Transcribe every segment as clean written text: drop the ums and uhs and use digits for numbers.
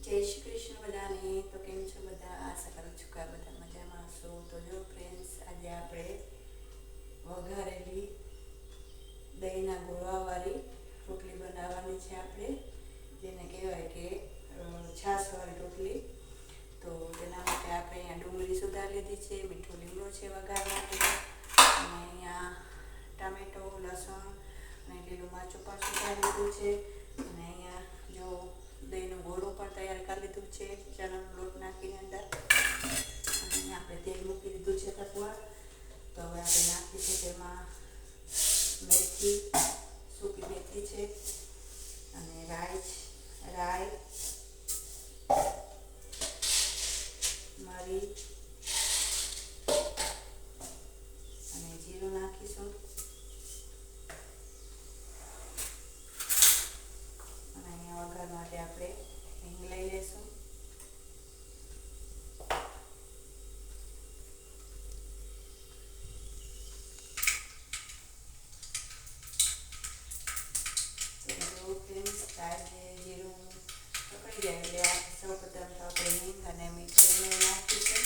જય શ્રી કૃષ્ણ બધાને. તો કેમ છો બધા? આશા કરું છું કે બધા મજામાં હશો. તો જો ફ્રેન્ડ્સ, આજે આપણે વઘારેલી દહીંના ગોળાવાળી રોટલી બનાવવાની છે. આપણે જેને કહેવાય કે છાશવાળી રોટલી. તો તેના માટે આપણે અહીંયા ડુંગળી સુધારી લીધી છે, મીઠો લીમડો છે વઘાર માટે, અને અહીંયા ટામેટો, લસણ અને લીલું મરચું પણ સુધારી લીધું છે. અને અહીંયા જો દહીંનું ગોળું પણ તૈયાર કરી લીધું છે ચણાનો લોટ નાખીને અંદર. અને આપણે તેલ મૂકી દીધું છે તકવા. તો હવે આપણે નાખીશું તેમાં મેથી, સૂકી મેથી છે, અને રાઈ, મરી અને જીરું નાખીશું. અને અહીંયા વઘાર માટે આપણે હિંગ લઈ લઈશું. જીરું પકડી જાય એટલે સૌ પ્રથમ તો આપણે હિંગ અને મીઠું નાખીશું.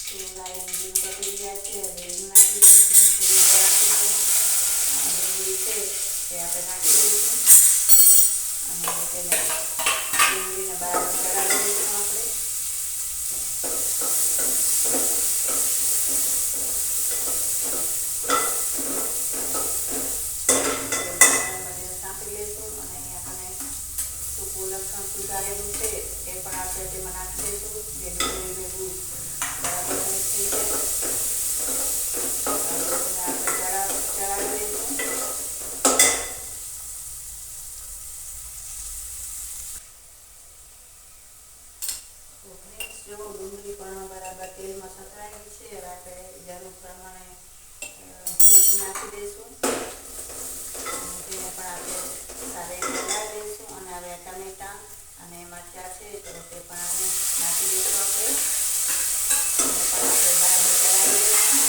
તો રાઈ જીરું પકડી ગયા છે, હવે હિંગ નાખીશું, મીઠું રાખીશું, ડુંગળી છે એ આપણે નાખી દઈશું. અને તેને ડુંગળીને બરાબર ચડાવી દઈશું આપણે. સાંકળી લઈશું. અને અહીંયા આપણે સૂકું લસણ સુધારેલું છે એ પણ આપણે તેમાં નાખી દઈશું, જે ડુંગળી ભેગું બરાબર મિક્સ થઈ જાય. આપણે ચડાવી દઈશું. જો ડુંગળી પણ બરાબર તેલમાં સતરાઈ છે. હવે આપણે જરૂર પ્રમાણે મીઠું નાખી દઈશું. તેને પણ આપણે સારી રીતે ચડાવી દઈશું. અને હવે ટમેટાં અને મરચાં છે તો તે પણ આપણે નાખી દઈશું. આપણે તેને પણ આપણે બરાબર ચડાવી દઈશું.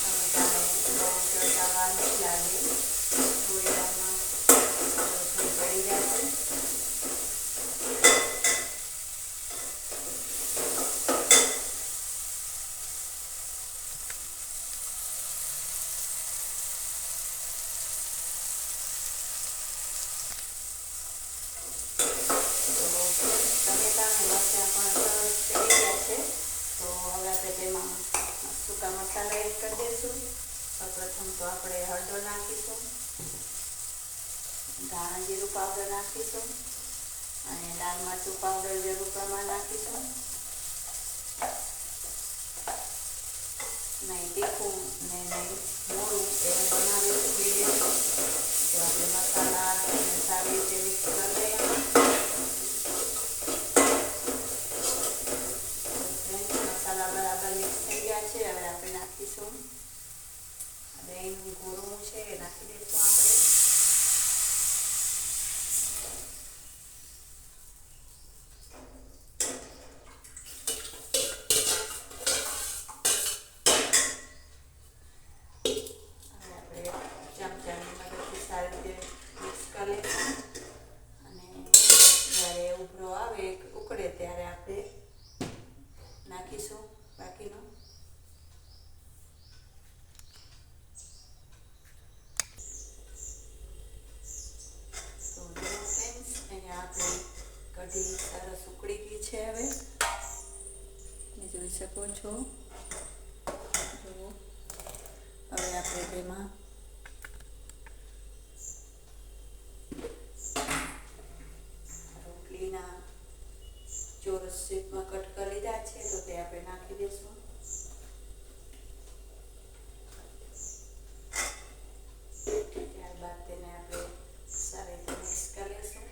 ટમેટાને બહુ ચડકાવા નહીં લાગે, થોડી વારમાં પડી જશે. ટમેટા અને મરચાં પણ સરસ ચડી ગયા છે. તો હવે આપણે તેમાં સૂકા મસાલા એડ કરી દઈશું. સૌપ્રથમ તો આપણે હળદર નાખીશું, ધાણા જીરું પાવડર નાખીશું, અને લાલ મરચું પાવડર જરૂર પ્રમાણ નાખીશું. નહીં તીખું ને નહીં મોડું એવું બનાવીશું મીડિયમ. તો આપણે મસાલા સારી રીતે મિક્સ કરી લઈએ. મસાલા બરાબર મિક્સ થઈ ગયા છે. હવે આપણે નાખીશું દહીંનું ગોળું છે એ નાખી દઈશું આપણે. ચમચાની મદદથી સારી રીતે મિક્સ કરી લઈશું. અને જ્યારે ઉભરો આવે ઉકળે ત્યારે આપણે નાખીશું બાકીનું. તો ફ્રેન્ડ્સ, અહીંયા આપણી કઢી સરસ ઉકળી ગઈ છે. હવે જોઈ શકો છો. જુઓ, હવે આપણે તેમાં રોટલીના ચોરસ શેપમાં કટ કરી લીધા છે તો તે આપણે નાખી દઈશું. ત્યારબાદ તેને આપણે સારી રીતે મિક્સ કરી લઈશું.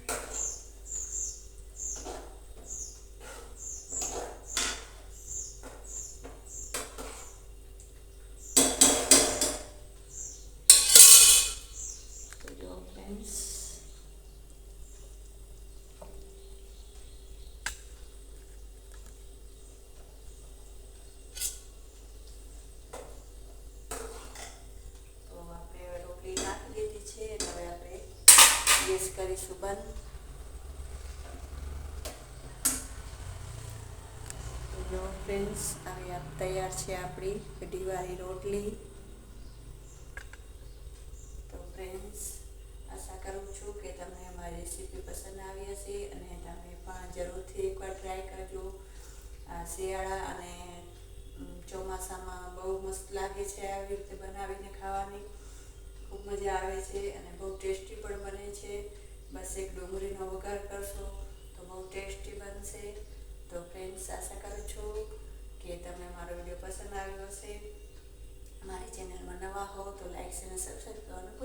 કરીશું બંધ. તો જો ફ્રેન્ડ્સ, આવી તૈયાર છે આપણી કઢીવાળી રોટલી. તો ફ્રેન્ડ્સ, આશા કરું છું કે તમને અમારી રેસીપી પસંદ આવી હશે અને તમે પણ જરૂરથી એકવાર ટ્રાય કરજો. આ શિયાળા અને ચોમાસામાં બહુ મસ્ત લાગે છે આવી રીતે બનાવીને ખાવાની. ખૂબ મજા આવે છે અને બહુ ટેસ્ટી પણ બને છે. બસ એક ડુંગળીનો વઘાર કરશો તો બહુ ટેસ્ટી બનશે. તો ફ્રેન્ડ્સ, આશા કરું છું કે તમને મારો વિડીયો પસંદ આવ્યો હશે. મારી ચેનલમાં નવા હો તો લાઈક અને સબસ્ક્રાઈબ કરવાનું